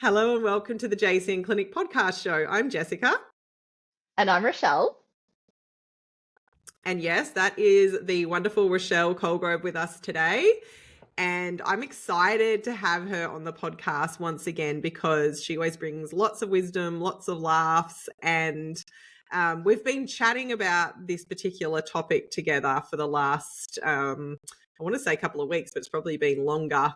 Hello and welcome to the JCN Clinic podcast show. I'm Jessica. And I'm Rochelle. And yes, that is the wonderful Roshelle Colegrove with us today. And I'm excited to have her on the podcast once again because she always brings lots of wisdom, lots of laughs. And we've been chatting about this particular topic together for the last, I want to say a couple of weeks, but it's probably been longer.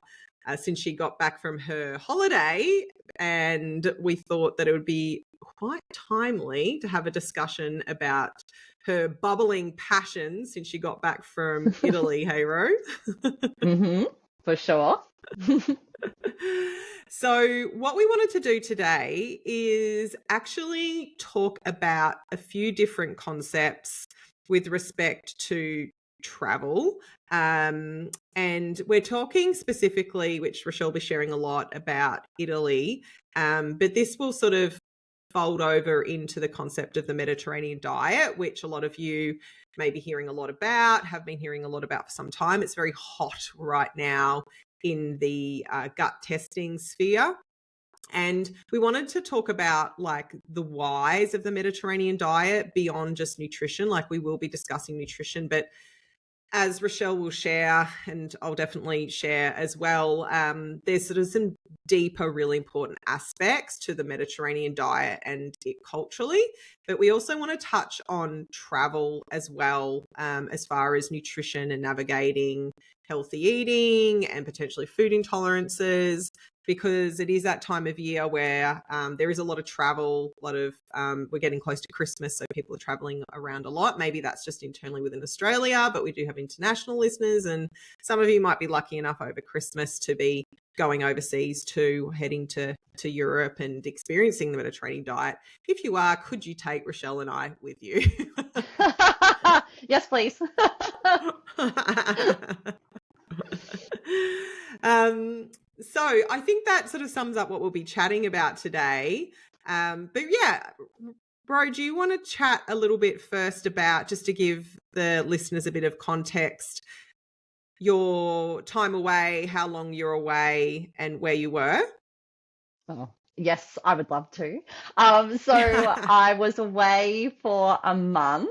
Since she got back from her holiday, and we thought that it would be quite timely to have a discussion about her bubbling passion since she got back from Italy. Hey, Ro? For sure. So what we wanted to do today is actually talk about a few different concepts with respect to travel. And we're talking specifically, which Rochelle will be sharing a lot about Italy, but this will sort of fold over into the concept of the Mediterranean diet, which a lot of you may be hearing a lot about, have been hearing a lot about for some time. It's very hot right now in the gut testing sphere. And we wanted to talk about like the whys of the Mediterranean diet beyond just nutrition. Like we will be discussing nutrition, but as Rochelle will share, and I'll definitely share as well, there's sort of some deeper, really important aspects to the Mediterranean diet and it culturally. But we also want to touch on travel as well, as far as nutrition and navigating healthy eating and potentially food intolerances, because it is that time of year where there is a lot of travel, we're getting close to Christmas, so people are traveling around a lot. Maybe that's just internally within Australia, but we do have international listeners, and some of you might be lucky enough over Christmas to be going overseas to heading to Europe and experiencing the Mediterranean diet. If you are, could you take Rochelle and I with you? Yes, please. So I think that sort of sums up what we'll be chatting about today. But yeah, Bro, do you want to chat a little bit first about, just to give the listeners a bit of context, your time away, how long you're away, and where you were? Oh, yes, I would love to. So I was away for a month.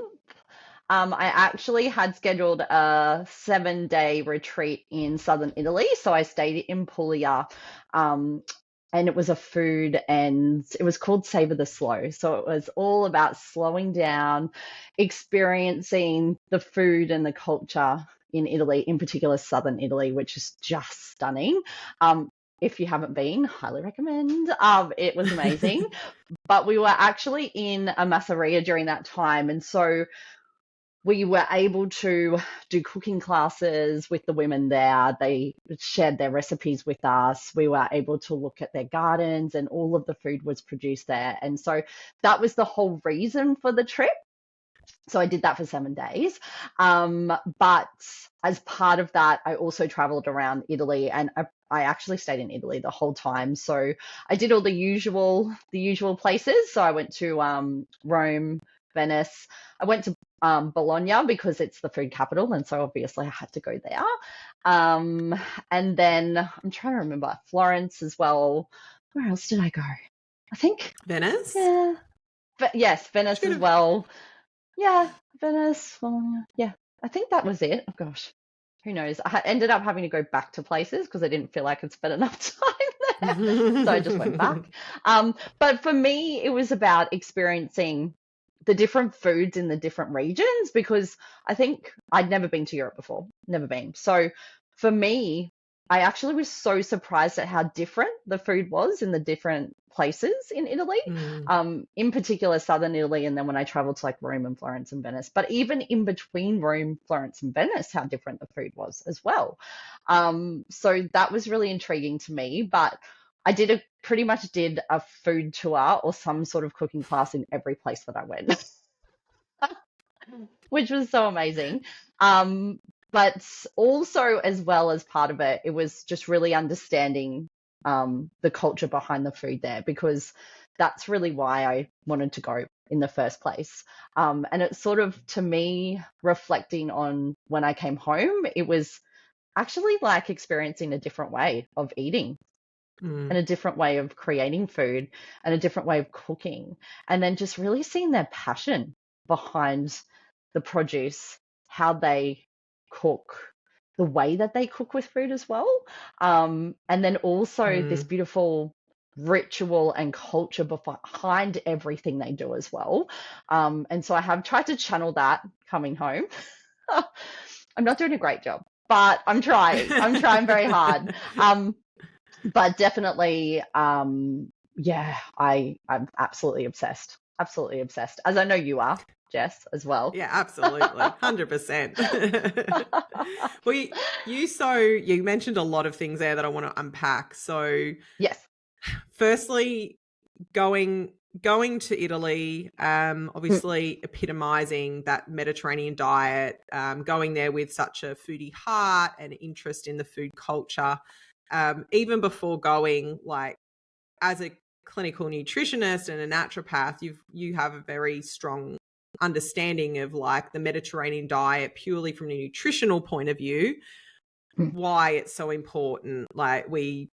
I actually had scheduled a 7-day retreat in southern Italy. So I stayed in Puglia. And it was a food, and it was called Savor the Slow. So it was all about slowing down, experiencing the food and the culture in Italy, in particular southern Italy, which is just stunning. If you haven't been, highly recommend. It was amazing. But we were actually in a masseria during that time, and so we were able to do cooking classes with the women there. They shared their recipes with us. We were able to look at their gardens, and all of the food was produced there. And so that was the whole reason for the trip. So I did that for 7 days. But as part of that, I also traveled around Italy, and I actually stayed in Italy the whole time. So I did all the usual places. So I went to Rome, Venice. I went to Bologna because it's the food capital, and so obviously I had to go there. And then I'm trying to remember, Florence as well. Where else did I go? I think Venice? Yeah. But yes, Venice as well. Yeah, Venice. Yeah, I think that was it. Oh gosh, who knows? I ended up having to go back to places because I didn't feel like I'd spent enough time there. So I just went back. But for me, it was about experiencing the different foods in the different regions, because I think I'd never been to Europe before, never been. So for me, I actually was so surprised at how different the food was in the different places in Italy, in particular southern Italy, and then when I traveled to like Rome and Florence and Venice, but even in between Rome, Florence and Venice, how different the food was as well. So that was really intriguing to me, but I pretty much did a food tour or some sort of cooking class in every place that I went, which was so amazing. But also, as well as part of it, it was just really understanding the culture behind the food there, because that's really why I wanted to go in the first place. And it's sort of, to me, reflecting on when I came home, it was actually like experiencing a different way of eating. Mm. and a different way of creating food and a different way of cooking. And then just really seeing their passion behind the produce, how they cook, the way that they cook with food as well. And then also this Mm. beautiful ritual and culture behind everything they do as well. And so I have tried to channel that coming home. I'm not doing a great job, but I'm trying. I'm trying very hard. But definitely, yeah, I'm absolutely obsessed. Absolutely obsessed. As I know you are, Jess, as well. Yeah, absolutely. 100%. Well, you mentioned a lot of things there that I want to unpack. So, Yes. firstly, going to Italy, Mm, obviously epitomizing that Mediterranean diet, going there with such a foodie heart and interest in the food culture. Even before going, like, as a clinical nutritionist and a naturopath, you have a very strong understanding of like the Mediterranean diet purely from a nutritional point of view, mm, why it's so important. Like we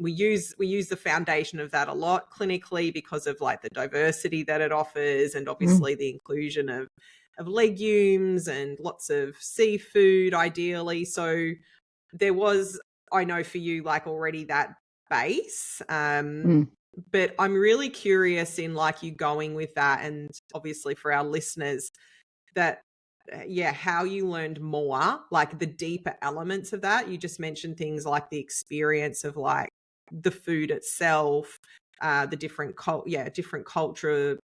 use the foundation of that a lot clinically because of like the diversity that it offers, and mm. obviously the inclusion of legumes and lots of seafood ideally. So there was, I know for you, like already that base. Mm. But I'm really curious in like you going with that, and obviously for our listeners that yeah, how you learned more, like the deeper elements of that. You just mentioned things like the experience of like the food itself, the different different cultural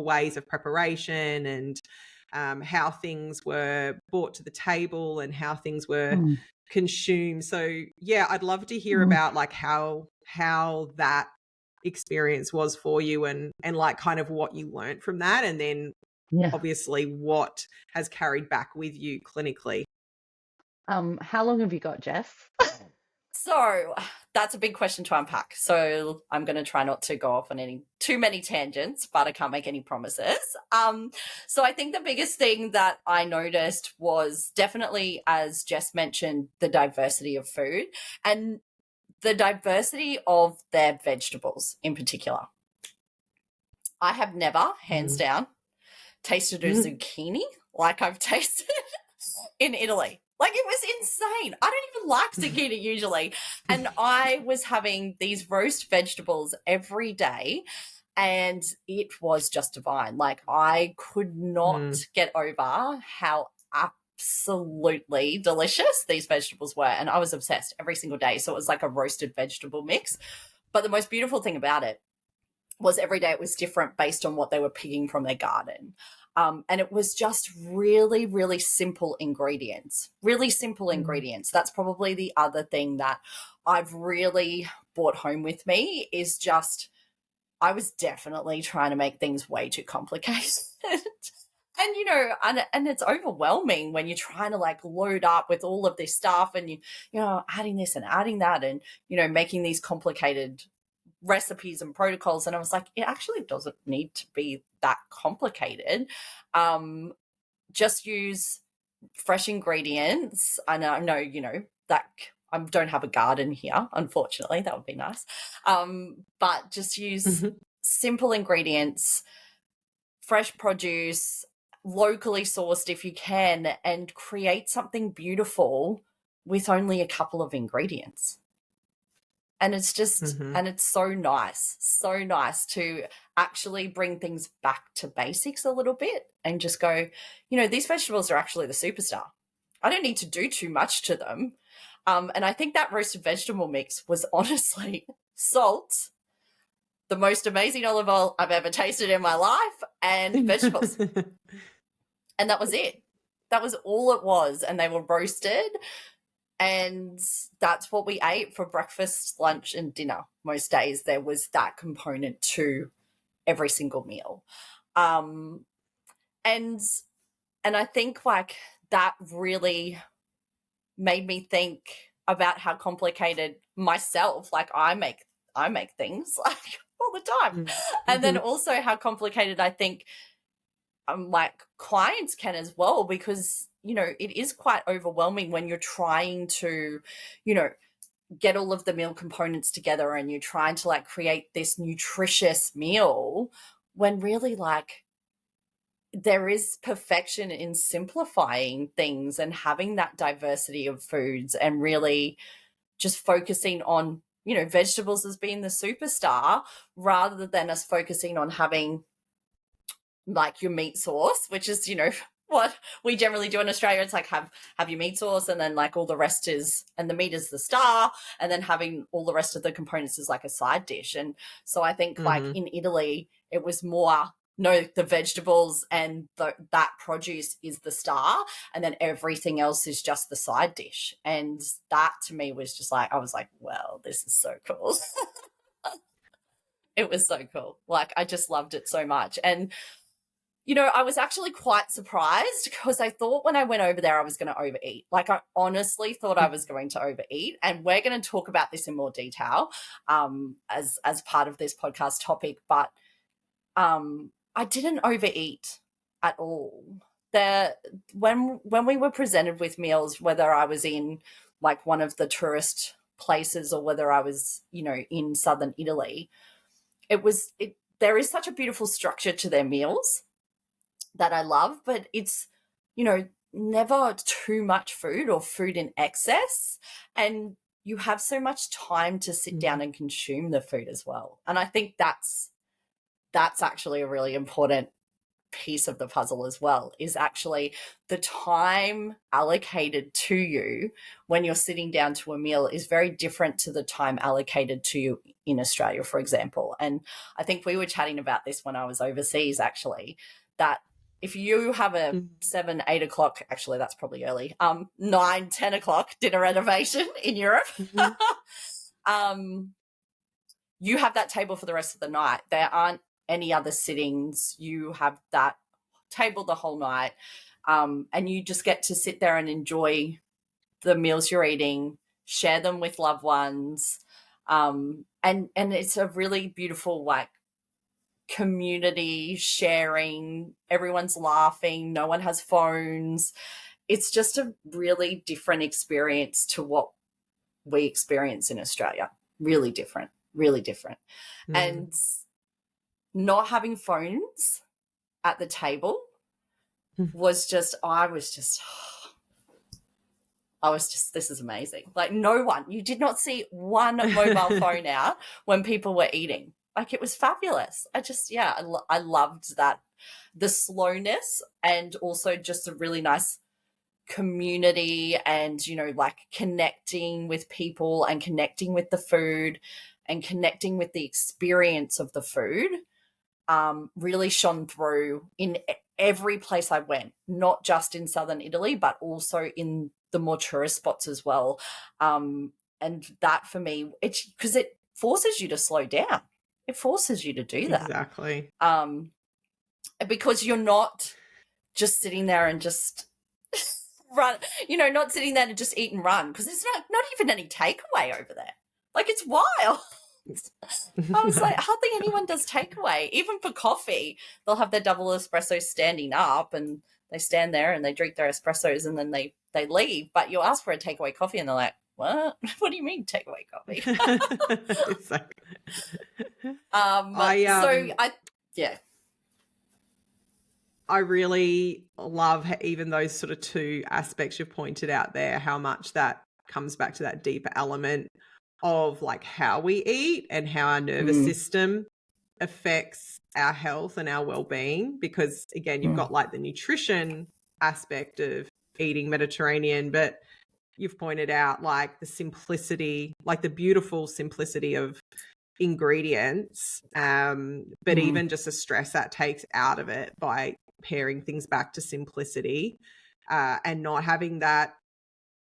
ways of preparation, and how things were brought to the table and how things were Mm. consumed. So yeah, I'd love to hear Mm. about like how that experience was for you, and like kind of what you learned from that, and then Yeah. obviously what has carried back with you clinically. How long have you got, Jess? So that's a big question to unpack. So I'm going to try not to go off on any too many tangents, but I can't make any promises. So I think the biggest thing that I noticed was definitely, as Jess mentioned, the diversity of food and the diversity of their vegetables in particular. I have never, hands Mm. down, tasted a Mm. zucchini like I've tasted in Italy. Like, it was insane. I don't even like zucchini usually. And I was having these roast vegetables every day, and it was just divine. Like, I could not Mm. get over how absolutely delicious these vegetables were. And I was obsessed every single day. So it was like a roasted vegetable mix. But the most beautiful thing about it was every day it was different based on what they were picking from their garden. And it was just really, really simple ingredients, really simple Mm. ingredients. That's probably the other thing that I've really brought home with me is just, I was definitely trying to make things way too complicated. And, and it's overwhelming when you're trying to like load up with all of this stuff and adding this and adding that and, making these complicated recipes and protocols. And I was like, it actually doesn't need to be that complicated. Just use fresh ingredients. I know, that I don't have a garden here, unfortunately. That would be nice. But just use Mhm. simple ingredients, fresh produce, locally sourced if you can, and create something beautiful with only a couple of ingredients. And it's just, Mhm. and it's so nice to actually bring things back to basics a little bit and just go, these vegetables are actually the superstar. I don't need to do too much to them. And I think that roasted vegetable mix was honestly salt, the most amazing olive oil I've ever tasted in my life, and vegetables. And that was it. That was all it was. And they were roasted. And that's what we ate for breakfast, lunch, and dinner. Most days there was that component to every single meal. And I think like that really made me think about how complicated myself, like I make things like all the time. And then Mhm. also how complicated I think like clients can as well, because it is quite overwhelming when you're trying to get all of the meal components together and you're trying to like create this nutritious meal, when really like there is perfection in simplifying things and having that diversity of foods and really just focusing on, you know, vegetables as being the superstar rather than us focusing on having like your meat sauce, which is, you know, what we generally do in Australia. It's like have your meat sauce and then like all the rest is, and the meat is the star, and then having all the rest of the components is like a side dish. And so I think like in Italy, it was more, no, the vegetables and that produce is the star, and then everything else is just the side dish. And that to me was just like, I was like, well, this is so cool. It was so cool. Like, I just loved it so much. And, you know, I was actually quite surprised because I thought when I went over there, I was going to overeat. Like, I honestly thought I was going to overeat. And we're going to talk about this in more detail as part of this podcast topic. But I didn't overeat at all. When we were presented with meals, whether I was in like one of the tourist places or whether I was, you know, in southern Italy, there is such a beautiful structure to their meals that I love, but it's, you know, never too much food or food in excess. And you have so much time to sit down and consume the food as well. And I think that's actually a really important piece of the puzzle as well, is actually the time allocated to you when you're sitting down to a meal is very different to the time allocated to you in Australia, for example. And I think we were chatting about this when I was overseas, actually, that if you have a 7, 8 o'clock, actually that's probably early, 9, 10 o'clock dinner reservation in Europe, you have that table for the rest of the night. There aren't any other sittings. You have that table the whole night, and you just get to sit there and enjoy the meals you're eating, share them with loved ones, and it's a really beautiful like community sharing. Everyone's laughing, no one has phones. It's just a really different experience to what we experience in Australia. Really different. And not having phones at the table was just, this is amazing. Like you did not see one mobile phone out when people were eating. Like, it was fabulous. I loved that, the slowness, and also just a really nice community and, you know, like connecting with people and connecting with the food and connecting with the experience of the food really shone through in every place I went, not just in southern Italy, but also in the more tourist spots as well. And that for me, it's because it forces you to slow down. It forces you to do that. Exactly. Because you're not just sitting there and just run, you know, not sitting there to just eat and run, because there's not even any takeaway over there. Like, it's wild. I was like, hardly anyone does takeaway. Even for coffee, they'll have their double espresso standing up and they stand there and they drink their espressos and then they leave. But you ask for a takeaway coffee and they're like, what? What do you mean takeaway coffee? I really love even those sort of two aspects you've pointed out there, how much that comes back to that deeper element of like how we eat and how our nervous system affects our health and our well-being. Because again, you've got like the nutrition aspect of eating Mediterranean, but you've pointed out like the simplicity, like the beautiful simplicity of ingredients, but even just the stress that takes out of it by paring things back to simplicity, and not having that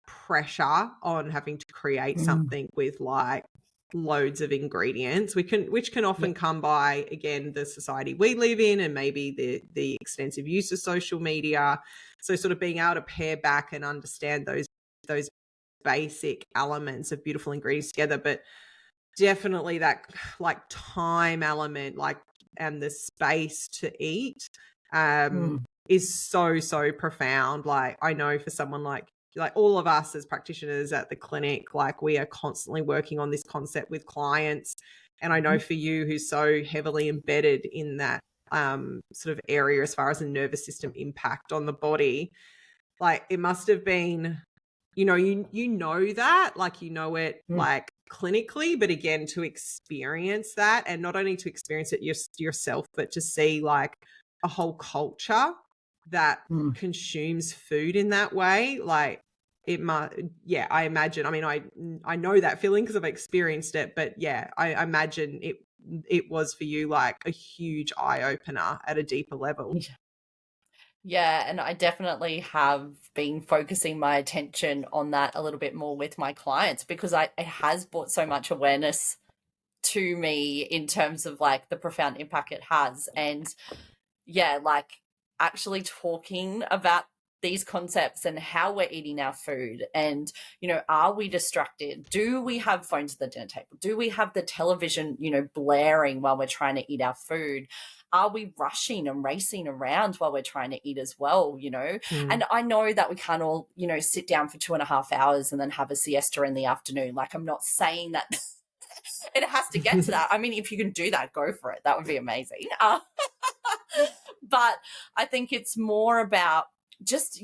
pressure on having to create something with like loads of ingredients, which can often come by, again, the society we live in and maybe the extensive use of social media. So sort of being able to pare back and understand those basic elements of beautiful ingredients together, but definitely that like time element, like, and the space to eat is so profound. Like, I know for someone like like all of us as practitioners at the clinic, like we are constantly working on this concept with clients. And I know for you, who's so heavily embedded in that sort of area as far as the nervous system impact on the body, like it must have been, you know that, like, you know it like clinically, but again, to experience that, and not only to experience it yourself, but to see like a whole culture that consumes food in that way, like it might, yeah, I imagine, I mean, I know that feeling because I've experienced it, but yeah, I imagine it was for you like a huge eye opener at a deeper level. Yeah, and I definitely have been focusing my attention on that a little bit more with my clients, because it has brought so much awareness to me in terms of like the profound impact it has. And yeah, like actually talking about these concepts and how we're eating our food, and are we distracted? Do we have phones at the dinner table? Do we have the television blaring while we're trying to eat our food? Are we rushing and racing around while we're trying to eat as well? And I know that we can't all sit down for 2.5 hours and then have a siesta in the afternoon. Like, I'm not saying that it has to get to that. I mean, if you can do that, go for it. That would be amazing. But I think it's more about just,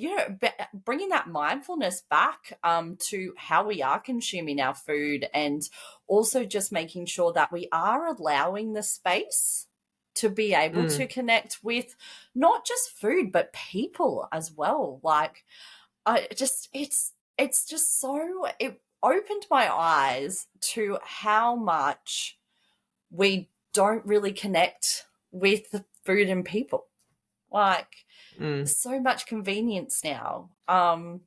bringing that mindfulness back to how we are consuming our food, and also just making sure that we are allowing the space to be able to connect with not just food, but people as well. Like, it's just so, it opened my eyes to how much we don't really connect with food and people. Like, so much convenience now. And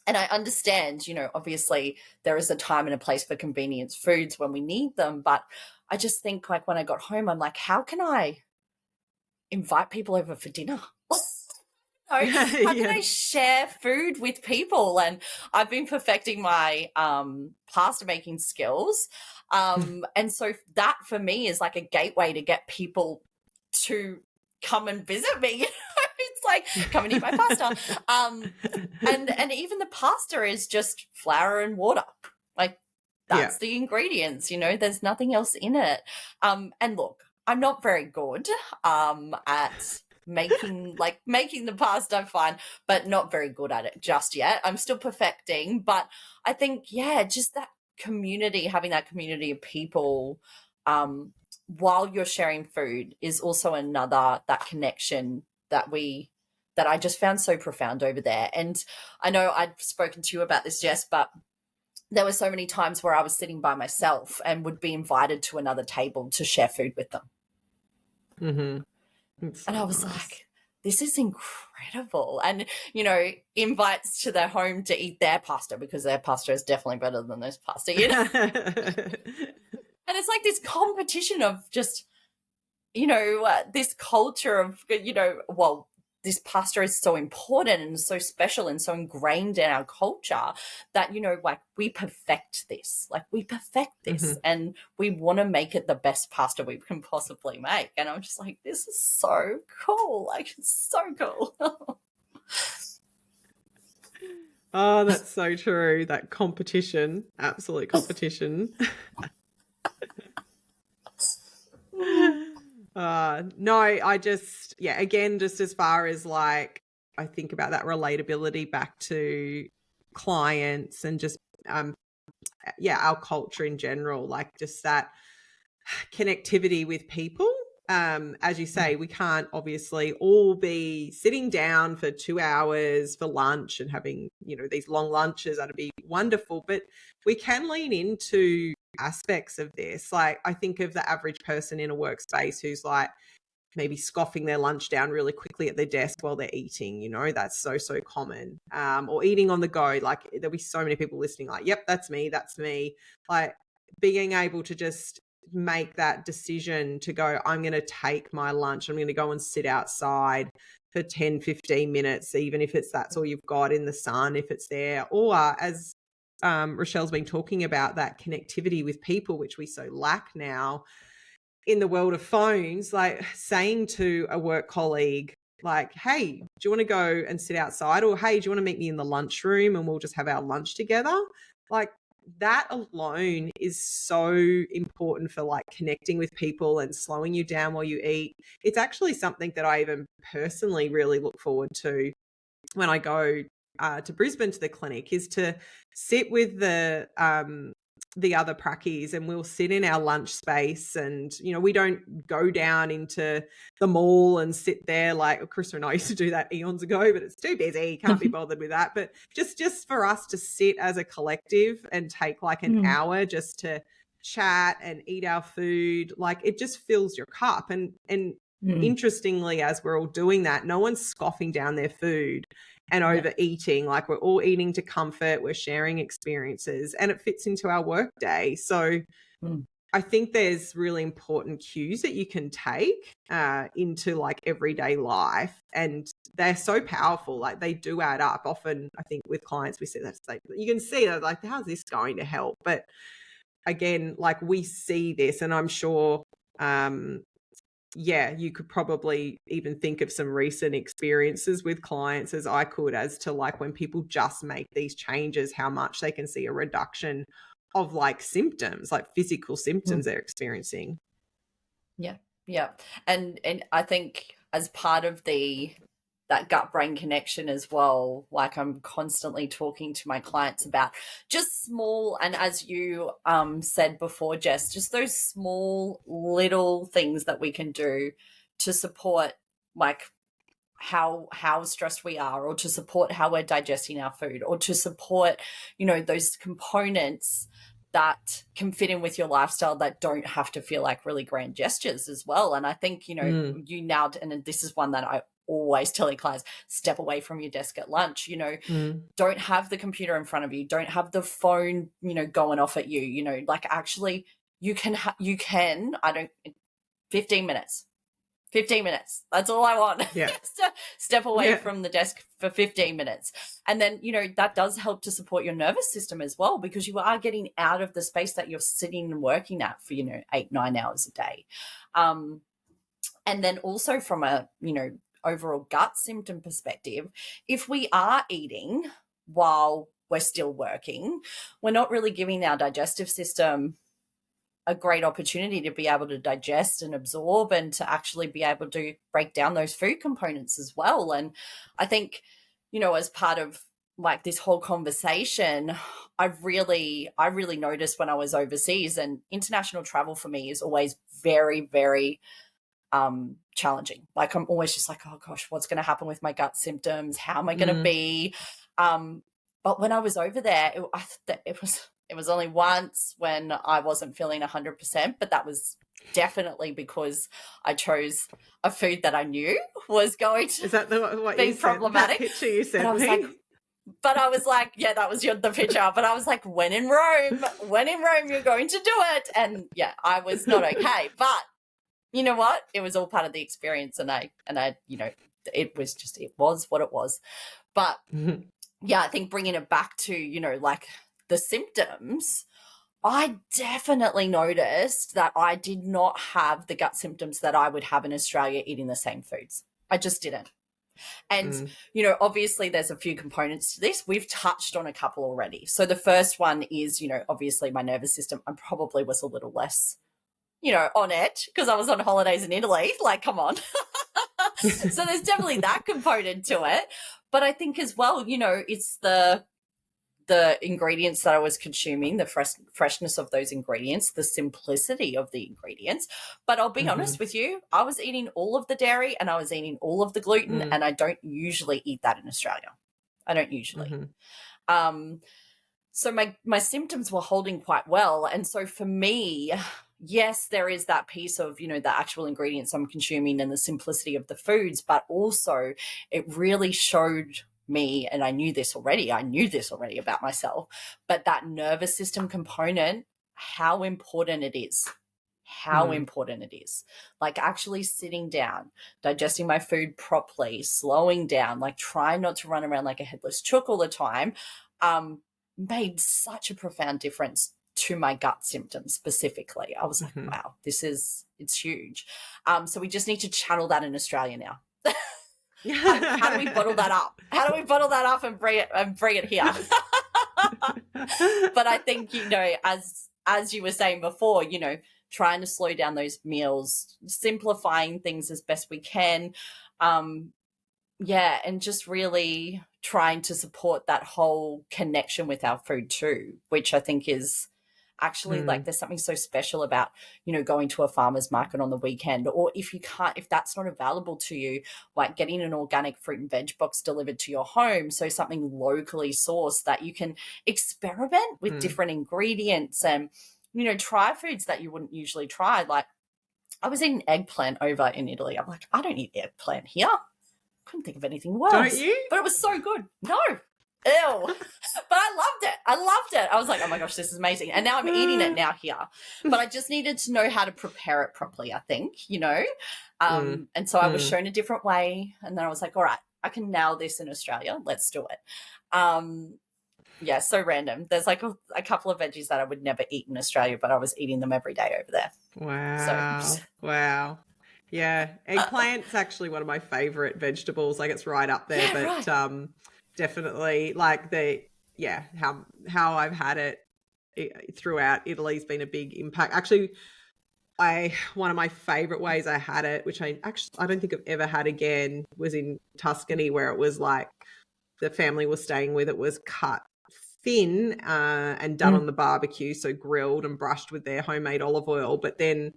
I understand, obviously there is a time and a place for convenience foods when we need them. But I just think, like, when I got home, I'm like, how can I invite people over for dinner? How can I share food with people? And I've been perfecting my pasta making skills. And so that for me is like a gateway to get people to come and visit me. It's like, come and eat my pasta. And even the pasta is just flour and water. Like, that's the ingredients, there's nothing else in it. And look, I'm not very good at making the pasta, fine, but not very good at it just yet. I'm still perfecting. But I think, just that community, having that community of people while you're sharing food is also another, that connection that I just found so profound over there. And I know I'd spoken to you about this, Jess, but there were so many times where I was sitting by myself and would be invited to another table to share food with them. And I was like, this is incredible. And, invites to their home to eat their pasta, because their pasta is definitely better than this pasta, And it's like this competition of just, this culture of, well, this pasta is so important and so special and so ingrained in our culture that, like, we perfect this. And we want to make it the best pasta we can possibly make. And I'm just like, this is so cool. Like, it's so cool. Oh, that's so true. That competition, absolute competition. No, I just, again, just as far as like, I think about that relatability back to clients and just, our culture in general, like just that connectivity with people. As you say, we can't obviously all be sitting down for 2 hours for lunch and having, these long lunches. That'd be wonderful, but we can lean into aspects of this. Like, I think of the average person in a workspace who's like maybe scoffing their lunch down really quickly at their desk while they're eating, that's so common. Or eating on the go. Like, there'll be so many people listening like, yep, that's me. Like, being able to just make that decision to go, I'm going to take my lunch, I'm going to go and sit outside for 10, 15 minutes, even if that's all you've got in the sun, if it's there. Or as Rochelle's been talking about, that connectivity with people, which we so lack now in the world of phones, like saying to a work colleague, like, hey, do you want to go and sit outside? Or, hey, do you want to meet me in the lunchroom and we'll just have our lunch together? Like, that alone is so important for like connecting with people and slowing you down while you eat. It's actually something that I even personally really look forward to when I go to Brisbane to the clinic, is to sit with the other prackies, and we'll sit in our lunch space, and we don't go down into the mall and sit there like Krista and I used to do that eons ago, but it's too busy, can't be bothered with that. But just for us to sit as a collective and take like an hour just to chat and eat our food, like it just fills your cup. And interestingly, as we're all doing that, no one's scoffing down their food and overeating. Like, we're all eating to comfort, we're sharing experiences, and it fits into our work day. So I think there's really important cues that you can take into like everyday life, and they're so powerful. Like, they do add up. Often I think with clients we see that, you can see that, like, how's this going to help? But again, like, we see this, and I'm sure you could probably even think of some recent experiences with clients, as I could, as to like when people just make these changes, how much they can see a reduction of like symptoms, like physical symptoms they're experiencing. Yeah. And I think as part of that gut brain connection as well, like, I'm constantly talking to my clients about just small, and as you said before, Jess, just those small little things that we can do to support like how stressed we are, or to support how we're digesting our food, or to support those components that can fit in with your lifestyle that don't have to feel like really grand gestures as well. And I think you now, and this is one that I always telling clients, step away from your desk at lunch. Don't have the computer in front of you, don't have the phone going off at you. Like, actually you can 15 minutes, that's all I want. Step away from the desk for 15 minutes. And then that does help to support your nervous system as well, because you are getting out of the space that you're sitting and working at for 8-9 hours a day. And then also from a overall gut symptom perspective, if we are eating while we're still working, we're not really giving our digestive system a great opportunity to be able to digest and absorb, and to actually be able to break down those food components as well. And I think, as part of like this whole conversation, I really noticed when I was overseas, and international travel for me is always very, very challenging. Like, I'm always just like, oh gosh, what's going to happen with my gut symptoms? How am I going to be? But when I was over there, it was only once when I wasn't feeling 100%, but that was definitely because I chose a food that I knew was going to be problematic. That picture you sent me? But I was like, yeah, that was the picture. But I was like, when in Rome, you're going to do it. And yeah, I was not okay. But you know what? It was all part of the experience, and I it was what it was. But yeah, I think bringing it back to, like the symptoms, I definitely noticed that I did not have the gut symptoms that I would have in Australia eating the same foods. I just didn't. And, obviously there's a few components to this. We've touched on a couple already. So the first one is, obviously my nervous system, I probably was a little less on it because I was on holidays in Italy. Like, come on. So there's definitely that component to it. But I think as well, it's the ingredients that I was consuming, the freshness of those ingredients, the simplicity of the ingredients. But I'll be honest with you, I was eating all of the dairy and I was eating all of the gluten, and I don't usually eat that in Australia. I don't usually. So my symptoms were holding quite well. And so for me, yes, there is that piece of, the actual ingredients I'm consuming and the simplicity of the foods, but also it really showed me, and I knew this already about myself, but that nervous system component, how important it is. Like actually sitting down, digesting my food properly, slowing down, like trying not to run around like a headless chook all the time, made such a profound difference to my gut symptoms specifically. I was like, wow, it's huge. So we just need to channel that in Australia now. How do we bottle that up? How do we bottle that up and bring it here? But I think, you know, as you were saying before, you know, trying to slow down those meals, simplifying things as best we can. Yeah, and just really trying to support that whole connection with our food too, which I think is actually like there's something so special about, you know, going to a farmer's market on the weekend, or if that's not available to you, like getting an organic fruit and veg box delivered to your home. So something locally sourced that you can experiment with different ingredients and, you know, try foods that you wouldn't usually try. Like I was eating eggplant over in Italy. I'm like, I don't eat eggplant here. Couldn't think of anything worse. Don't you? But it was so good. No. Ew. But I loved it. I was like, oh my gosh, this is amazing. And now I'm eating it now here. But I just needed to know how to prepare it properly, I think, you know. And so I was shown a different way. And then I was like, all right, I can nail this in Australia. Let's do it. Yeah, so random. There's like a couple of veggies that I would never eat in Australia, but I was eating them every day over there. Wow. So. Wow. Yeah, eggplant's actually one of my favorite vegetables. Like it's right up there, but right. Definitely like how I've had it throughout Italy's been a big impact. Actually, one of my favorite ways I had it, which I don't think I've ever had again, was in Tuscany, where it was like the family was staying with, it was cut thin and done on the barbecue, so grilled and brushed with their homemade olive oil. But then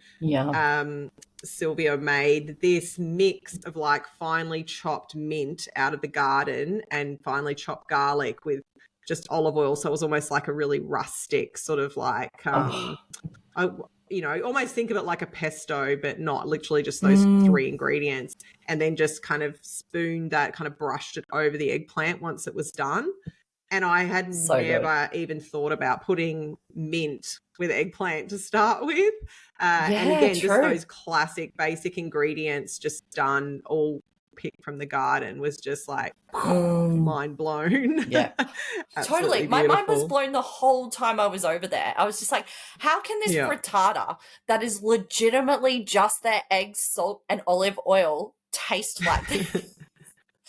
Sylvia made this mix of like finely chopped mint out of the garden and finely chopped garlic with just olive oil. So it was almost like a really rustic sort of like, you know, almost think of it like a pesto, but not literally just those three ingredients. And then just kind of spooned that, kind of brushed it over the eggplant once it was done. And I had never even thought about putting mint with eggplant to start with. And again, just those classic basic ingredients just done, all picked from the garden, was just like mind blown. Yeah, totally. My mind was blown the whole time I was over there. I was just like, how can this frittata that is legitimately just their eggs, salt and olive oil taste like this?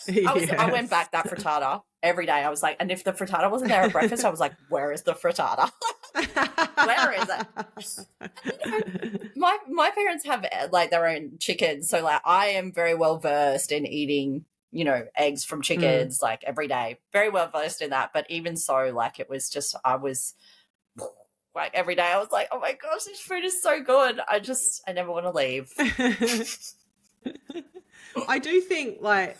I went back that frittata every day. I was like, and if the frittata wasn't there at breakfast, I was like, where is the frittata? Where is it? You know, my parents have like their own chickens, so like I am very well versed in eating, you know, eggs from chickens like every day. Very well versed in that. But even so, like it was just, I was like every day I was like, oh my gosh, this food is so good. I never want to leave. I do think like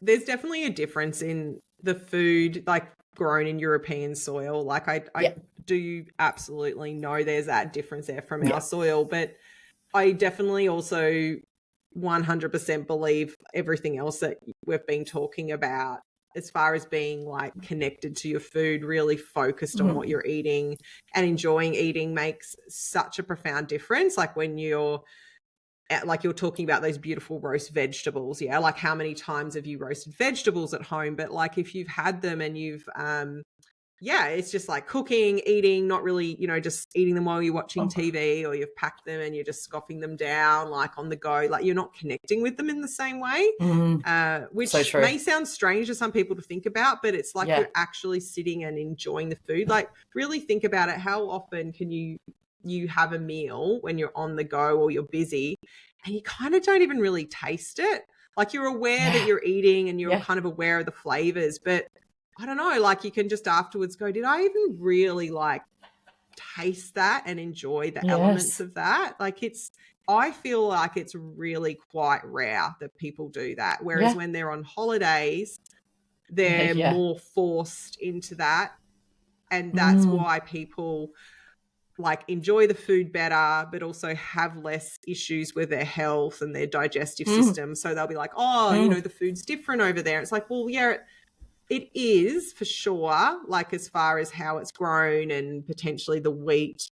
there's definitely a difference in the food like grown in European soil. Like I do absolutely know there's that difference there from our soil, but I definitely also 100% believe everything else that we've been talking about as far as being like connected to your food, really focused on what you're eating and enjoying eating makes such a profound difference. Like when you're talking about those beautiful roast vegetables, like how many times have you roasted vegetables at home? But like if you've had them and you've it's just like cooking, eating, not really, you know, just eating them while you're watching TV, or you've packed them and you're just scoffing them down like on the go, like you're not connecting with them in the same way, which may sound strange to some people to think about, but it's like you're actually sitting and enjoying the food. Like really think about it. How often can you have a meal when you're on the go or you're busy and you kind of don't even really taste it? Like you're aware that you're eating and you're kind of aware of the flavors, but I don't know, like you can just afterwards go, did I even really like taste that and enjoy the elements of that? Like I feel like it's really quite rare that people do that. Whereas when they're on holidays, they're more forced into that. And that's why people like enjoy the food better, but also have less issues with their health and their digestive system. So they'll be like, you know, the food's different over there. It's like, well, it is for sure, like as far as how it's grown, and potentially the wheat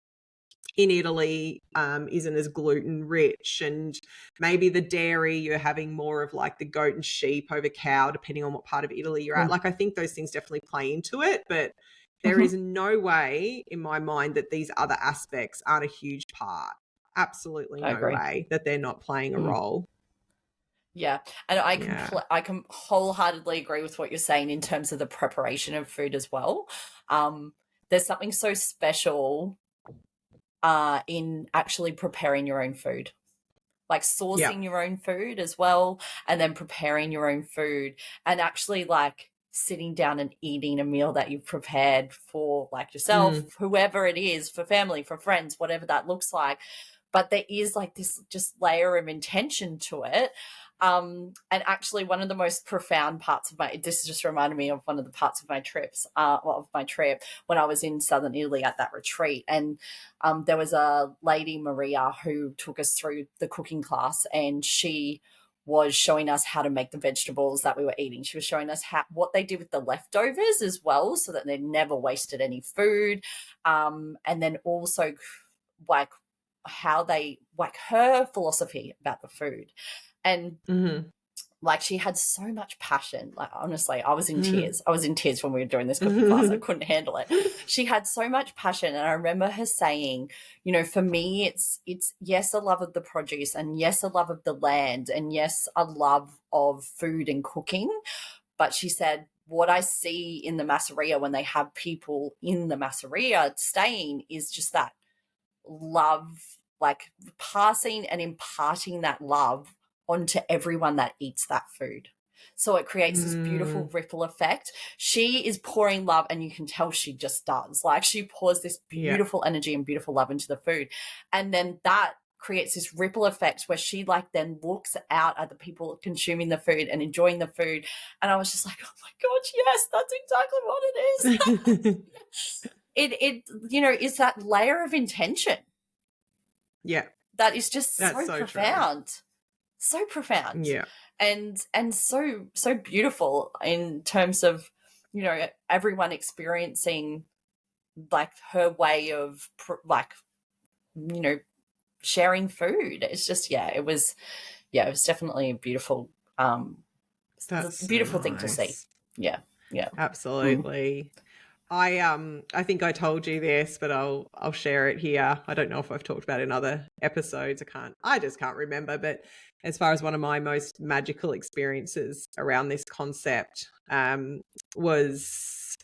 in Italy isn't as gluten rich, and maybe the dairy, you're having more of like the goat and sheep over cow, depending on what part of Italy you're at. Like I think those things definitely play into it, but there is no way in my mind that these other aspects aren't a huge part. Absolutely no way that they're not playing a role. Yeah, and Yeah. I can wholeheartedly agree with what you're saying in terms of the preparation of food as well. There's something so special in actually preparing your own food, like Yeah. sourcing your own food as well, and then preparing your own food, and actually like sitting down and eating a meal that you've prepared for like yourself, Mm. whoever it is, for family, for friends, whatever that looks like. But there is like this just layer of intention to it. And actually one of the most profound parts of this just reminded me of one of the parts of my trips, of my trip when I was in southern Italy at that retreat. And there was a lady, Maria, who took us through the cooking class, and she was showing us how to make the vegetables that we were eating. She was showing us what they did with the leftovers as well, so that they never wasted any food. And then also like how they, like her philosophy about the food. And Mm-hmm. like she had so much passion. Like honestly, I was in Mm-hmm. tears. I was in tears when we were doing this cooking class. I couldn't handle it. She had so much passion, and I remember her saying, you know, for me it's yes, a love of the produce, and yes, a love of the land, and yes, a love of food and cooking. But she said, what I see in the masseria when they have people in the masseria staying is just that love, like passing and imparting that love onto everyone that eats that food. So it creates this beautiful ripple effect. She is pouring love, and you can tell she just does. Like she pours this Yeah. beautiful energy and beautiful love into the food. And then that creates this ripple effect where she like then looks out at the people consuming the food and enjoying the food. And I was just like, oh my gosh, yes, that's exactly what it is. it you know, is that layer of intention Yeah. that is just That's so so profound. true. So profound. Yeah. And so beautiful in terms of, you know, everyone experiencing like her way of like, you know, sharing food. It's just it was definitely a beautiful That's so beautiful thing to see. nice. Yeah. Absolutely. I think I told you this, but I'll share it here. I don't know if I've talked about it in other episodes. I just can't remember. But as far as one of my most magical experiences around this concept was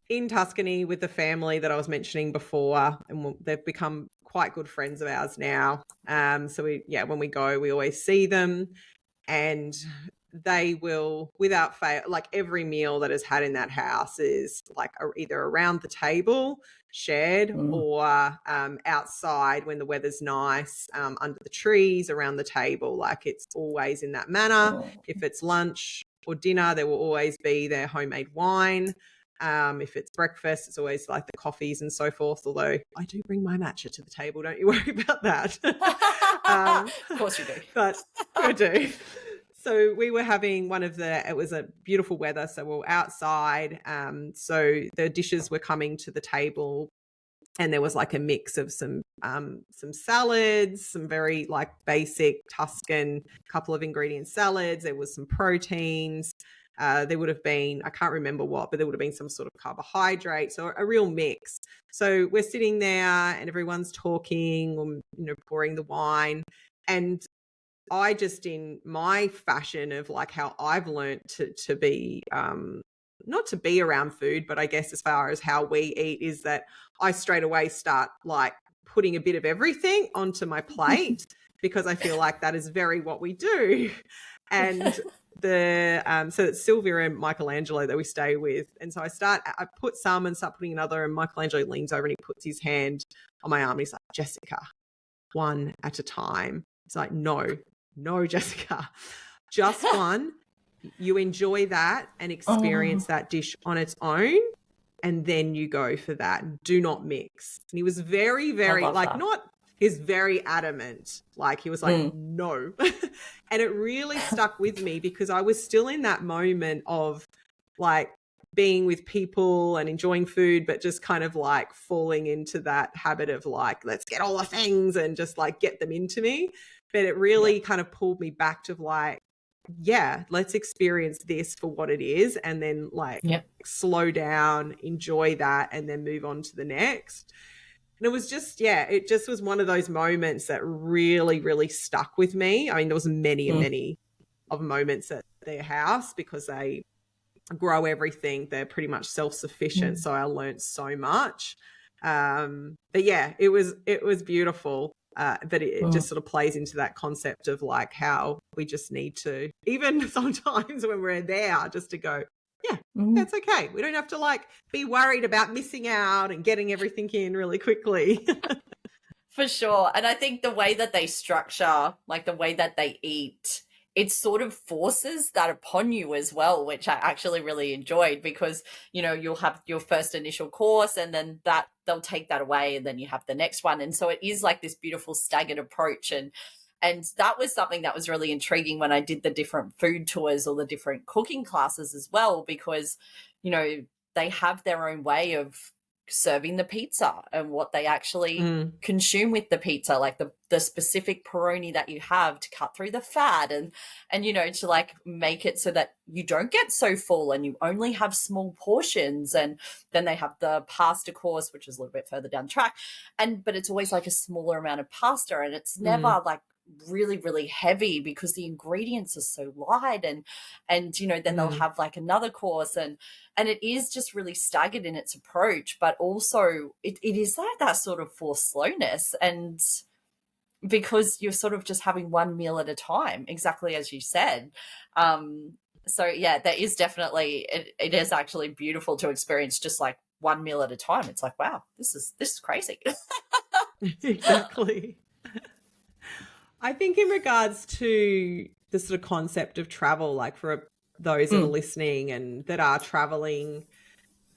in Tuscany with the family that I was mentioning before, and they've become quite good friends of ours now. So when we go, we always see them, and they will, without fail, like every meal that is had in that house is like either around the table shared or outside when the weather's nice, under the trees around the table. Like it's always in that manner. If it's lunch or dinner, there will always be their homemade wine. If it's breakfast, it's always like the coffees and so forth, although I do bring my matcha to the table, don't you worry about that. Of course you do. But I do. So we were having it was a beautiful weather, so we were outside. So the dishes were coming to the table, and there was like a mix of some salads, some very like basic Tuscan couple of ingredient salads. There was some proteins. There would have been, I can't remember what, but there would have been some sort of carbohydrate. So a real mix. So we're sitting there and everyone's talking, or, you know, pouring the wine. And I just, in my fashion of like how I've learned to be, not to be around food, but I guess as far as how we eat, is that I straight away start like putting a bit of everything onto my plate because I feel like that is very what we do. And so it's Sylvia and Michelangelo that we stay with. And so I put some and start putting another, and Michelangelo leans over and he puts his hand on my arm and he's like, Jessica, one at a time. It's like, no, Jessica, just one. You enjoy that and experience that dish on its own, and then you go for that. Do not mix. And he was very, very like that. He's very adamant. Like he was like, no. And it really stuck with me because I was still in that moment of like being with people and enjoying food, but just kind of like falling into that habit of like, let's get all the things and just like get them into me. But it really kind of pulled me back to like, let's experience this for what it is, and then like slow down, enjoy that, and then move on to the next. And it was just, it just was one of those moments that really, really stuck with me. I mean, there was many of moments at their house because they grow everything. They're pretty much self-sufficient. So I learned so much. But yeah, it was beautiful. But it just sort of plays into that concept of like how we just need to, even sometimes when we're there, just to go, yeah, that's okay. We don't have to like be worried about missing out and getting everything in really quickly. For sure. And I think the way that they structure, like the way that they eat, it sort of forces that upon you as well, which I actually really enjoyed because, you know, you'll have your first initial course and then that they'll take that away and then you have the next one. And so it is like this beautiful staggered approach. And that was something that was really intriguing when I did the different food tours or the different cooking classes as well, because, you know, they have their own way of serving the pizza and what they actually consume with the pizza, like the specific pepperoni that you have to cut through the fat and you know, to like make it so that you don't get so full and you only have small portions. And then they have the pasta course, which is a little bit further down the track, but it's always like a smaller amount of pasta and it's never like really, really heavy because the ingredients are so light and you know, then they'll have like another course and it is just really staggered in its approach, but also it is like that sort of forced slowness and because you're sort of just having one meal at a time, exactly as you said. So yeah, there is definitely, it is actually beautiful to experience just like one meal at a time. It's like, wow, this is crazy. Exactly. I think in regards to the sort of concept of travel, like for those that are listening and that are traveling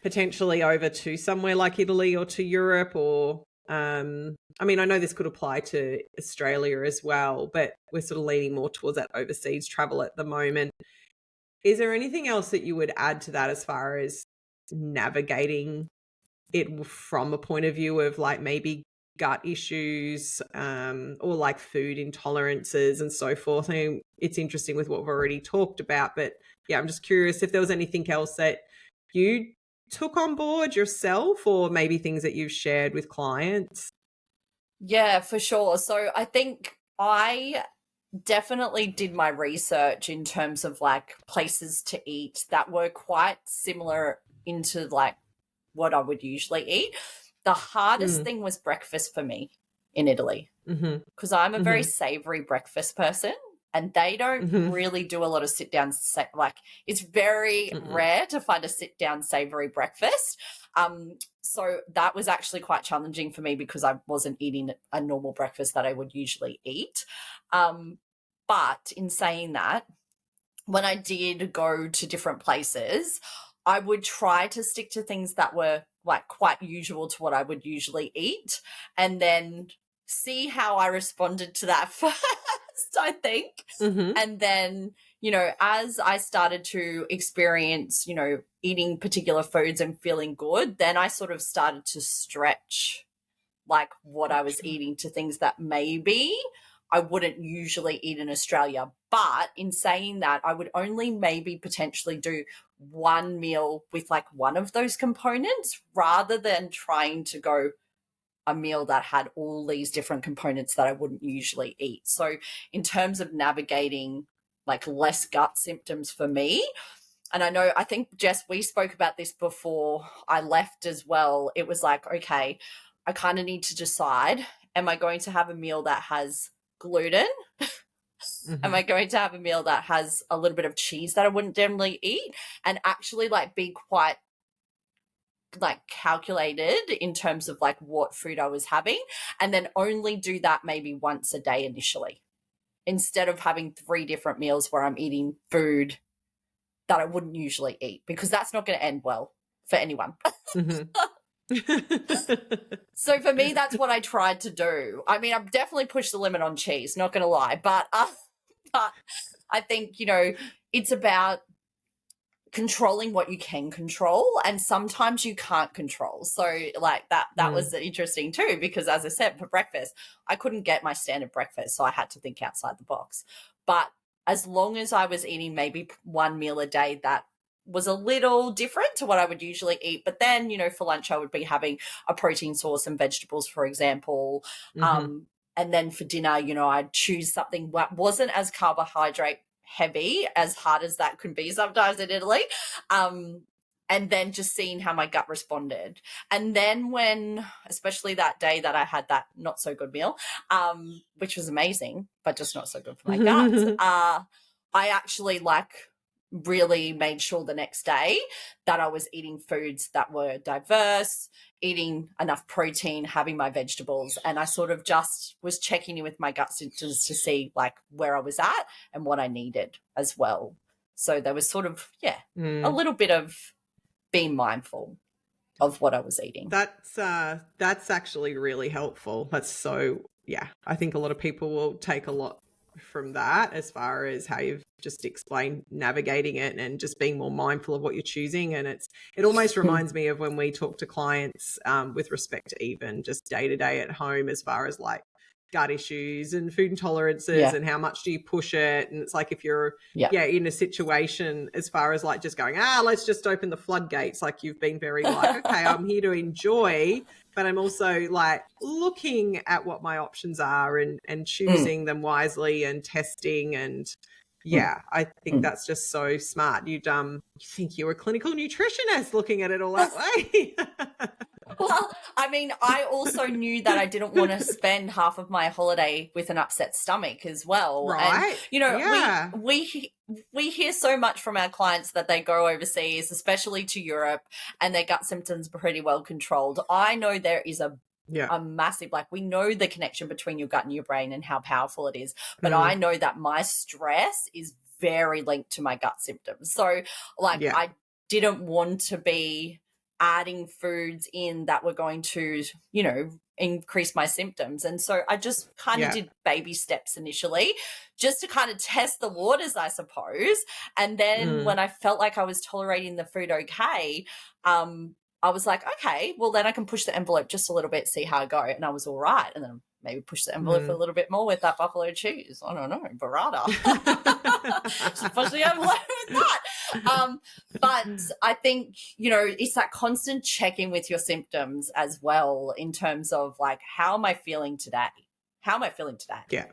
potentially over to somewhere like Italy or to Europe or, I mean, I know this could apply to Australia as well, but we're sort of leaning more towards that overseas travel at the moment. Is there anything else that you would add to that as far as navigating it from a point of view of like maybe gut issues or like food intolerances and so forth? I mean, it's interesting with what we've already talked about, but yeah, I'm just curious if there was anything else that you took on board yourself or maybe things that you've shared with clients. Yeah, for sure. So I think I definitely did my research in terms of like places to eat that were quite similar into like what I would usually eat. The hardest thing was breakfast for me in Italy because I'm a very savory breakfast person and they don't really do a lot of sit down, like it's very rare to find a sit down savory breakfast. So that was actually quite challenging for me because I wasn't eating a normal breakfast that I would usually eat. But in saying that, when I did go to different places, I would try to stick to things that were like quite usual to what I would usually eat and then see how I responded to that first, I think. And then, you know, as I started to experience, you know, eating particular foods and feeling good, then I sort of started to stretch like what I was eating to things that maybe I wouldn't usually eat in Australia. But in saying that, I would only maybe potentially do one meal with like one of those components rather than trying to go a meal that had all these different components that I wouldn't usually eat. So in terms of navigating like less gut symptoms for me, and I think, Jess, we spoke about this before I left as well. It was like, okay, I kind of need to decide, am I going to have a meal that has gluten? Am I going to have a meal that has a little bit of cheese that I wouldn't generally eat? And actually like be quite like calculated in terms of like what food I was having, and then only do that maybe once a day initially instead of having 3 different meals where I'm eating food that I wouldn't usually eat, because that's not going to end well for anyone. So for me, that's what I tried to do. I mean, I've definitely pushed the limit on cheese, not going to lie, but I think, you know, it's about controlling what you can control, and sometimes you can't control. So like that was interesting too, because as I said, for breakfast, I couldn't get my standard breakfast, so I had to think outside the box. But as long as I was eating maybe one meal a day that was a little different to what I would usually eat, but then, you know, for lunch I would be having a protein source and vegetables, for example. And then for dinner, you know, I'd choose something that wasn't as carbohydrate heavy, as hard as that can be sometimes in Italy. And then just seeing how my gut responded. And then when, especially that day that I had that not so good meal, which was amazing, but just not so good for my guts, I actually really made sure the next day that I was eating foods that were diverse, eating enough protein, having my vegetables. And I sort of just was checking in with my gut symptoms to see like where I was at and what I needed as well. So there was sort of, a little bit of being mindful of what I was eating. That's actually really helpful. That's so, I think a lot of people will take a lot from that as far as how you've just explained navigating it and just being more mindful of what you're choosing. And it almost reminds me of when we talk to clients with respect to even just day to day at home, as far as like gut issues and food intolerances and how much do you push it. And it's like if you're in a situation as far as like just going, let's just open the floodgates, like you've been very like, okay, I'm here to enjoy, but I'm also like looking at what my options are and choosing them wisely and testing. And I think that's just so smart. You think you're a clinical nutritionist looking at it all that way. Well, I mean, I also knew that I didn't want to spend half of my holiday with an upset stomach as well. Right. And, you know, we hear so much from our clients that they go overseas, especially to Europe, and their gut symptoms are pretty well controlled. I know there is a massive, like, we know the connection between your gut and your brain and how powerful it is. But I know that my stress is very linked to my gut symptoms. So, like, I didn't want to be adding foods in that were going to, you know, increase my symptoms. And so I just kind of did baby steps initially just to kind of test the waters, I suppose. And then when I felt like I was tolerating the food okay, I was like, okay, well, then I can push the envelope just a little bit, see how I go. And I was all right. And then maybe push the envelope a little bit more with that buffalo cheese. I don't know, burrata. Just push the envelope with that. But I think, you know, it's that constant checking with your symptoms as well, in terms of like, how am I feeling today? How am I feeling today? Yeah.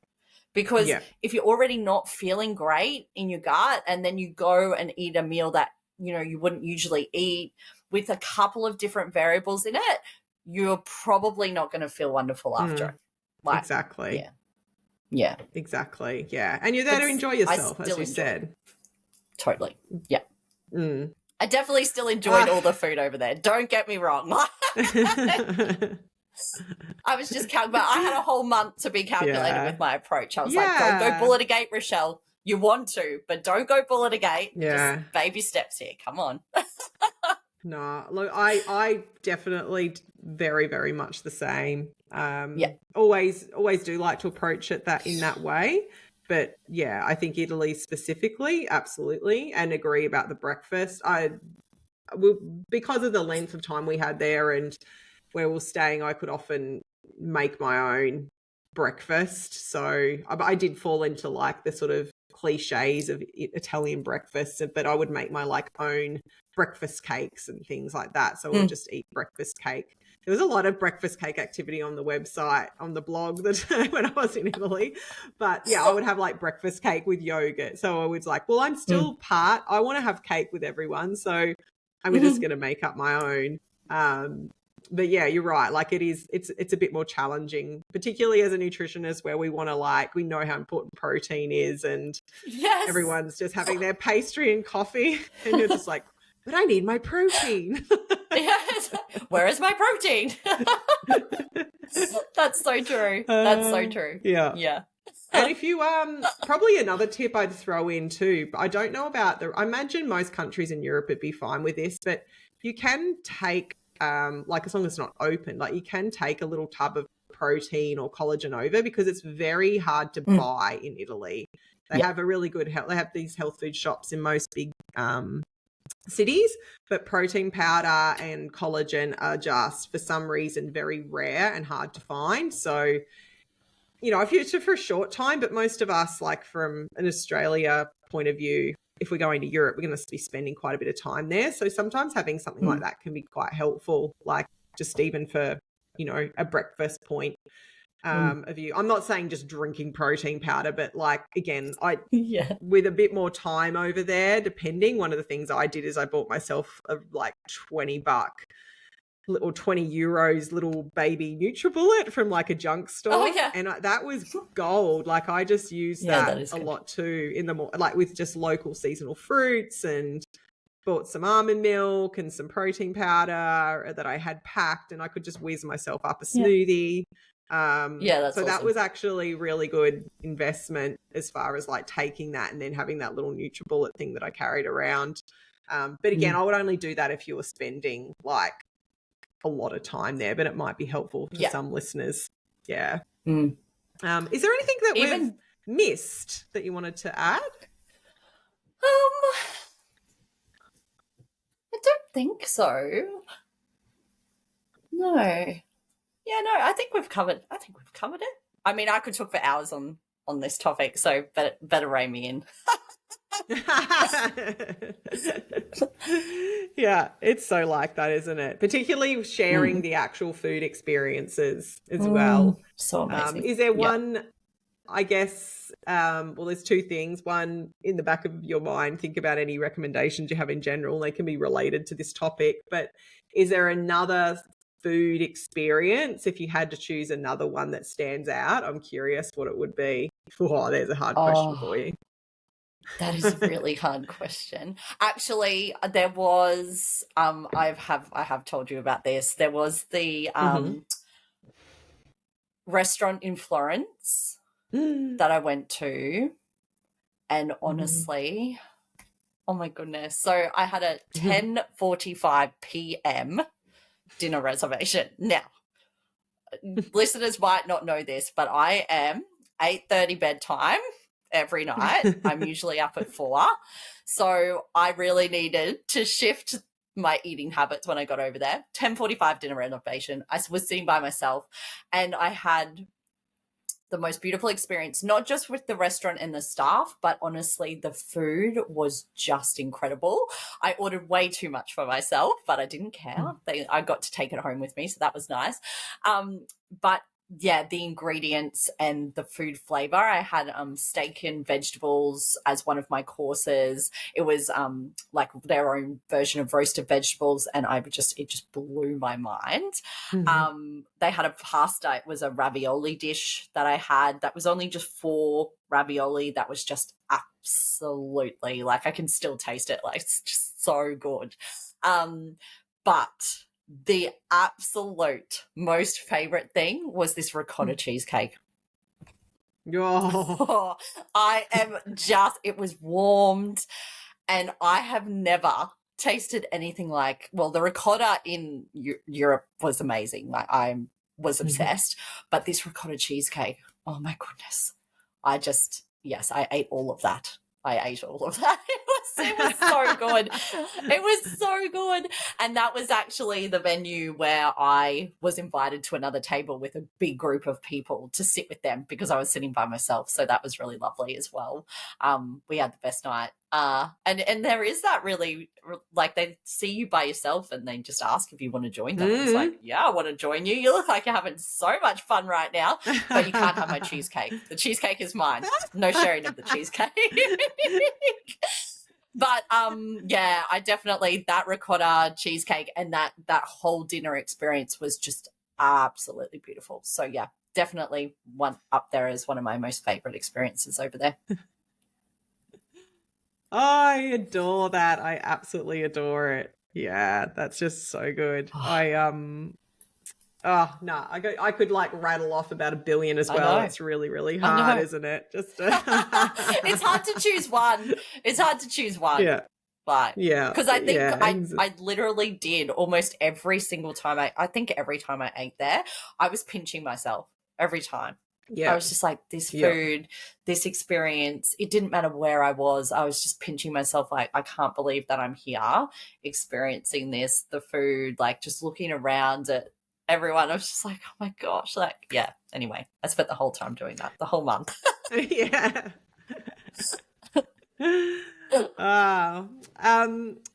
Because if you're already not feeling great in your gut and then you go and eat a meal that, you know, you wouldn't usually eat with a couple of different variables in it, you're probably not going to feel wonderful after. Like, exactly. Yeah. Exactly. Yeah. And you're there to enjoy yourself, as you said. Totally. Yeah. I definitely still enjoyed all the food over there. Don't get me wrong. I was just but I had a whole month to be calculated with my approach. I was like, don't go bull at a gate, Rochelle. You want to, but don't go bull at a gate. Just baby steps here. Come on. No, look, I definitely very, very much the same. Always do like to approach it in that way. But yeah, I think Italy specifically, absolutely, and agree about the breakfast. Because of the length of time we had there and where we were staying, I could often make my own breakfast. So I did fall into like the sort of cliches of Italian breakfast, but I would make my like own breakfast cakes and things like that. So I would just eat breakfast cake. There was a lot of breakfast cake activity on the website, on the blog that when I was in Italy. But yeah, I would have like breakfast cake with yogurt. So I was like, well, I'm still I want to have cake with everyone. So I'm just going to make up my own. But yeah, you're right. Like it's a bit more challenging, particularly as a nutritionist, where we want to we know how important protein is, and everyone's just having their pastry and coffee, and you're just like, but I need my protein. Yes. Where is my protein? That's so true. That's so true. Yeah. Yeah. And if you probably another tip I'd throw in too, but I don't know about I imagine most countries in Europe would be fine with this, but you can take like, as long as it's not open, like you can take a little tub of protein or collagen over, because it's very hard to buy in Italy. They have a really good they have these health food shops in most big cities, but protein powder and collagen are just, for some reason, very rare and hard to find. So, you know, if you're for a short time, but most of us, like from an Australia point of view, if we're going to Europe, we're going to be spending quite a bit of time there. So sometimes having something like that can be quite helpful, like just even for, you know, a breakfast point. of you. I'm not saying just drinking protein powder, but like, again, Yeah. with a bit more time over there, depending, one of the things I did is I bought myself a like $20 or 20 euros little baby NutriBullet from like a junk store. Oh, yeah. And that was gold. Like I just used that a lot too in the like with just local seasonal fruits, and bought some almond milk and some protein powder that I had packed, and I could just whiz myself up a smoothie. That's so that awesome. was actually really good investment as far as like taking that and then having that little NutriBullet thing that I carried around. But again, I would only do that if you were spending like a lot of time there, but it might be helpful to some listeners. Yeah. Is there anything that we've missed that you wanted to add? I don't think so. No. Yeah, no, I think we've covered it. I mean, I could talk for hours on this topic, so better rein me in. Yeah, it's so like that, isn't it? Particularly sharing the actual food experiences as well. So amazing. Is there one, I guess, well, there's two things. One, in the back of your mind, think about any recommendations you have in general. They can be related to this topic, but is there another food experience, if you had to choose another one that stands out? I'm curious what it would be. Oh, there's a hard question for you. That is a really hard question. Actually, there was I have told you about this. There was the restaurant in Florence that I went to, and honestly, oh my goodness. So I had a 10:45 p.m. dinner reservation. Now, listeners might not know this, but I am 8:30 bedtime every night. I'm usually up at 4. So I really needed to shift my eating habits when I got over there. 10:45 dinner reservation. I was sitting by myself, and I had the most beautiful experience, not just with the restaurant and the staff, but honestly, the food was just incredible. I ordered way too much for myself, but I didn't care. I got to take it home with me, so that was nice. But yeah, the ingredients and the food flavor. I had steak and vegetables as one of my courses. It was like their own version of roasted vegetables, and it just blew my mind. They had a pasta. It was a ravioli dish that I had. That was only just 4 ravioli. That was just absolutely, like, I can still taste it. Like, it's just so good. But the absolute most favorite thing was this ricotta cheesecake. Oh. It was warmed, and I have never tasted anything like, well, the ricotta in Europe was amazing. Like, I was obsessed, but this ricotta cheesecake, oh my goodness. I ate all of that. It was so good. It was so good. And that was actually the venue where I was invited to another table with a big group of people to sit with them, because I was sitting by myself. So that was really lovely as well. We had the best night. And there is that really, like, they see you by yourself and they just ask if you want to join them. It's like, yeah, I want to join you. You look like you're having so much fun right now, but you can't have my cheesecake. The cheesecake is mine. No sharing of the cheesecake. But yeah, I definitely, that ricotta cheesecake and that whole dinner experience was just absolutely beautiful. So yeah, definitely one up there as one of my most favorite experiences over there. I adore that. I absolutely adore it. Yeah, that's just so good. I could like rattle off about 1 billion as well. It's really, really hard, isn't it? Just it's hard to choose one. Yeah. But yeah, because I think I literally did almost every single time. I think every time I ate there, I was pinching myself every time. Yeah. I was just like, this food, this experience, it didn't matter where I was just pinching myself like, I can't believe that I'm here experiencing this, the food, like just looking around at everyone. I was just like, oh my gosh, like, yeah. Anyway, I spent the whole time doing that, the whole month. Yeah.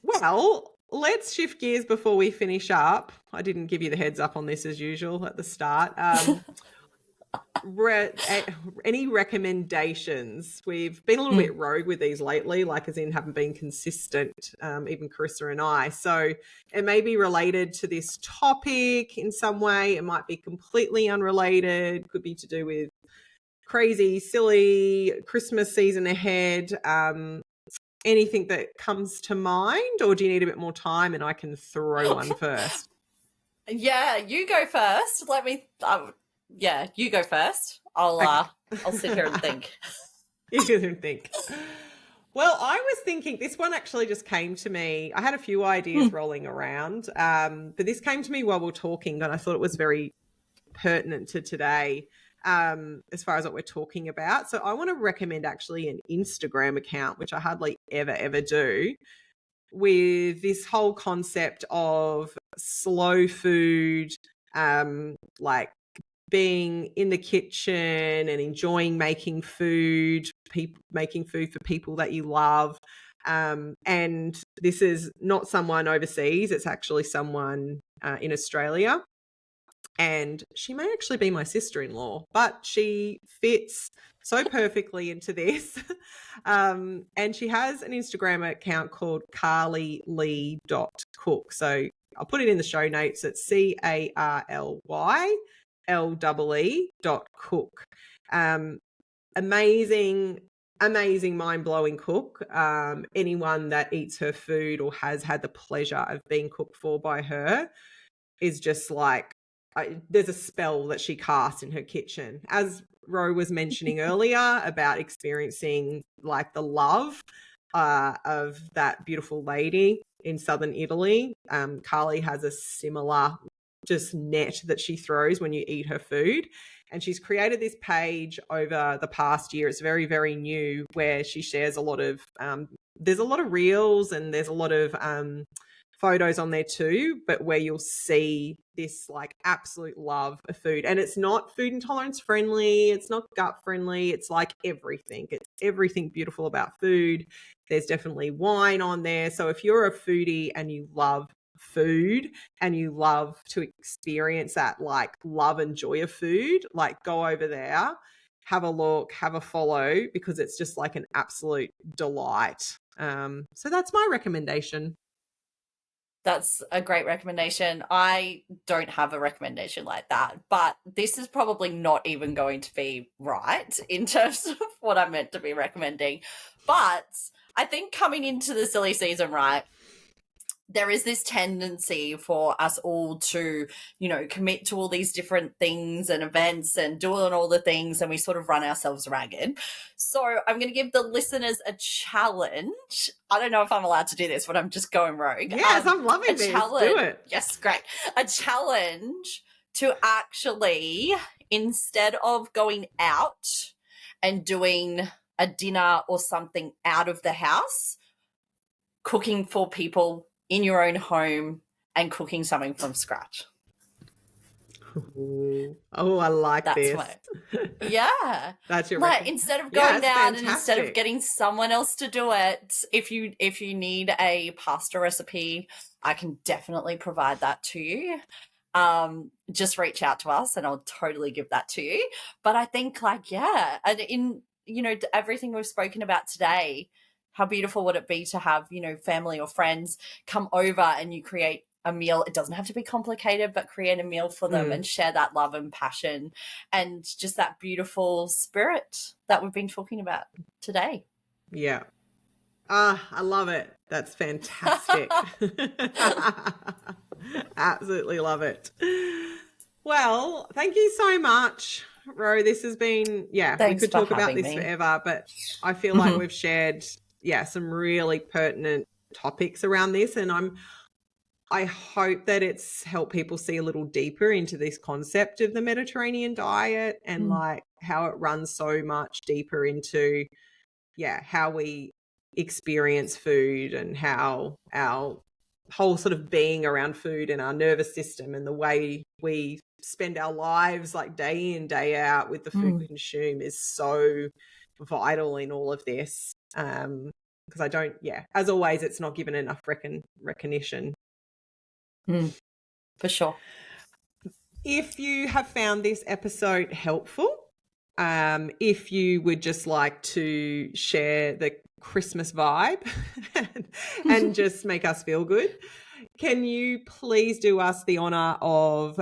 Well, let's shift gears before we finish up. I didn't give you the heads up on this as usual at the start. any recommendations? We've been a little bit rogue with these lately, like as in haven't been consistent, even Carissa and I. So it may be related to this topic in some way. It might be completely unrelated. Could be to do with crazy, silly Christmas season ahead. Anything that comes to mind, or do you need a bit more time and I can throw one first? Yeah, you go first. Let me. Yeah, you go first. I'll sit here and think. You can think. Well, I was thinking this one actually just came to me. I had a few ideas rolling around, but this came to me while we were talking, and I thought it was very pertinent to today as far as what we're talking about. So I want to recommend actually an Instagram account, which I hardly ever do, with this whole concept of slow food, like being in the kitchen and enjoying making food for people that you love. And this is not someone overseas, it's actually someone in Australia. And she may actually be my sister-in-law, but she fits so perfectly into this. And she has an Instagram account called carlylee.cook. So I'll put it in the show notes. It's CARLYLEE.cook. Amazing, mind-blowing cook. Anyone that eats her food or has had the pleasure of being cooked for by her is just like, there's a spell that she casts in her kitchen. As Ro was mentioning earlier about experiencing like the love of that beautiful lady in southern Italy, Carly has a similar just net that she throws when you eat her food. And she's created this page over the past year. It's very, very new, where she shares a lot of, there's a lot of reels and there's a lot of photos on there too, but where you'll see this like absolute love of food. And it's not food intolerance friendly, it's not gut friendly, it's like everything. It's everything beautiful about food. There's definitely wine on there. So if you're a foodie and you love food and you love to experience that like love and joy of food, like go over there, have a look, have a follow, because it's just like an absolute delight. So that's my recommendation. That's a great recommendation. I don't have a recommendation like that, but this is probably not even going to be right in terms of what I'm meant to be recommending. But I think coming into the silly season, right, there is this tendency for us all to, you know, commit to all these different things and events and doing all the things, and we sort of run ourselves ragged. So I'm going to give the listeners a challenge. I don't know if I'm allowed to do this, but I'm just going rogue. Yes, I'm loving this. Do it. Yes, great. A challenge to actually, instead of going out and doing a dinner or something out of the house, cooking for people in your own home and cooking something from scratch. Oh, I like this. Yeah. That's your like instead of going down fantastic. And instead of getting someone else to do it, if you need a pasta recipe, I can definitely provide that to you. Just reach out to us and I'll totally give that to you. But I think like, yeah, and in, you know, everything we've spoken about today, how beautiful would it be to have, you know, family or friends come over and you create a meal. It doesn't have to be complicated, but create a meal for them and share that love and passion and just that beautiful spirit that we've been talking about today. Yeah. I love it. That's fantastic. Absolutely love it. Well, thank you so much, Ro. This has been, Thanks, we could talk about this forever, but I feel like we've shared, some really pertinent topics around this. And I hope that it's helped people see a little deeper into this concept of the Mediterranean diet and like how it runs so much deeper into, how we experience food and how our whole sort of being around food and our nervous system and the way we spend our lives like day in, day out with the food we consume is so vital in all of this. Because I don't, as always, it's not given enough recognition. For sure. If you have found this episode helpful, If you would just like to share the Christmas vibe and just make us feel good, can you please do us the honour of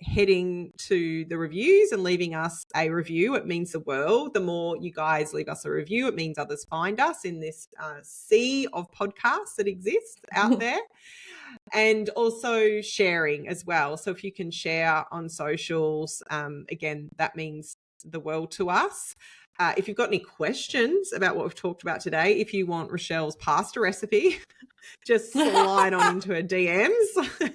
heading to the reviews and leaving us a review? It means the world. The more you guys leave us a review, it means others find us in this sea of podcasts that exists out there. And also sharing as well. So if you can share on socials, again, that means the world to us. If you've got any questions about what we've talked about today, if you want Rochelle's pasta recipe, just slide on into her DMs.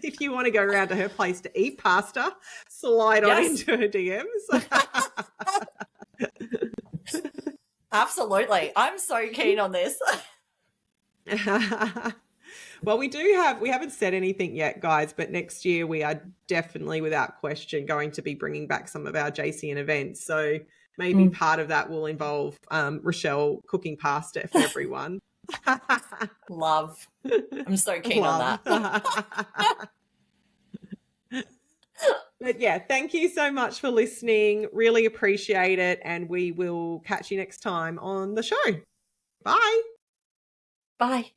If you want to go around to her place to eat pasta, slide on into her DMs. Absolutely. I'm so keen on this. Well, we haven't said anything yet, guys, but next year we are definitely, without question, going to be bringing back some of our JCN events. So maybe part of that will involve Rochelle cooking pasta for everyone. Love. I'm so keen on that. But yeah, thank you so much for listening. Really appreciate it. And we will catch you next time on the show. Bye. Bye.